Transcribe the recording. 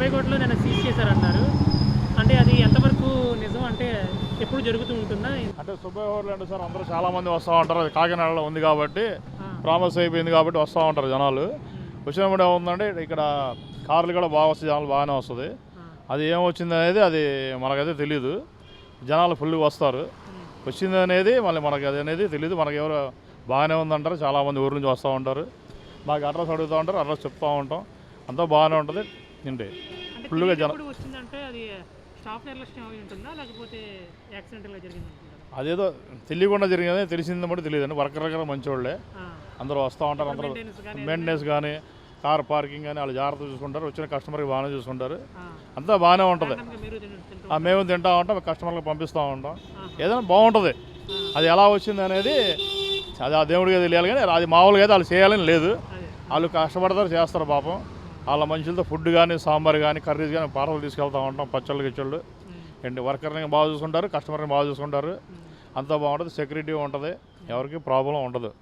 సుబ్బయ్యకోటలో నేను సీజ్ చేశారన్నారు. అంటే అది ఎంతవరకు నిజం? అంటే ఎప్పుడు జరుగుతూ ఉంటుందా? అంటే సుబ్బయ్య హోటల్ అంటే సార్ అందరూ చాలామంది వస్తూ ఉంటారు. అది కాకినాడలో ఉంది కాబట్టి ఆ, ఫేమస్ అయిపోయింది కాబట్టి వస్తూ ఉంటారు జనాలు. వచ్చినప్పుడు ఏముందంటే ఇక్కడ కార్లు కూడా బాగా వస్తాయి, జనాలు బాగానే వస్తుంది. ఆ, అది ఏమొచ్చింది అనేది అది మనకైతే తెలియదు. జనాలు ఫుల్గా వస్తారు. వచ్చింది అనేది మళ్ళీ మనకి అది అనేది తెలియదు. మనకి ఎవరు బాగానే ఉందంటారు, చాలామంది ఊరు నుంచి వస్తూ ఉంటారు. మాకు అడ్రస్ అడుగుతూ ఉంటారు, అడ్రస్ చెప్తూ ఉంటాం. అంతా బాగానే ఉంటుంది. ఏంటి అంటే ఫుల్గా జనం ఎప్పుడు వచ్చిందంటే అది స్టాఫ్ నిర్లక్ష్యం అయి ఉంటుందా, లేకపోతే యాక్సిడెంటల్గా జరిగింది అనుకుంటారా? అదేదో తెలియకుండా జరిగింది, తెలిసింది కూడా తెలియదండి. వర్కర్ దగ్గర మంచివాళ్ళే, ఆ, అందరూ వస్తూ ఉంటారు. అందరూ మెయింటెనెన్స్ కానీ మెయింటెనెన్స్ కానీ కార్ పార్కింగ్ కానీ వాళ్ళు జాగ్రత్త చూసుకుంటారు. వచ్చిన కస్టమర్కి బాగానే చూసుకుంటారు. ఆ, అంతా బాగానే ఉంటుంది. కనుక మీరు తింటూ మేము తింటూ ఉంటాం, కస్టమర్లకు పంపిస్తూ ఉంటాం. ఆహా. ఏదైనా బాగుంటుంది. అది ఎలా వచ్చింది అనేది అది ఆ దేవుడికి తెలియాలి, కానీ అది మామూలుగా అయితే వాళ్ళు చేయాలని లేదు. అదే వాళ్ళు కష్టపడతారు, చేస్తారు పాపం. వాళ్ళ మనుషులతో ఫుడ్ కానీ సాంబార్ కానీ కర్రీస్ కానీ పార్సల్ తీసుకెళ్తూ ఉంటాం. పచ్చళ్ళు గిచ్చళ్ళు ఏంటి వర్కర్ని బాగా చూసుకుంటారు, కస్టమర్ని బాగా చూసుకుంటారు. అంతా బాగుంటుంది. సెక్యూరిటీ ఉంటుంది, ఎవరికి ప్రాబ్లం ఉండదు.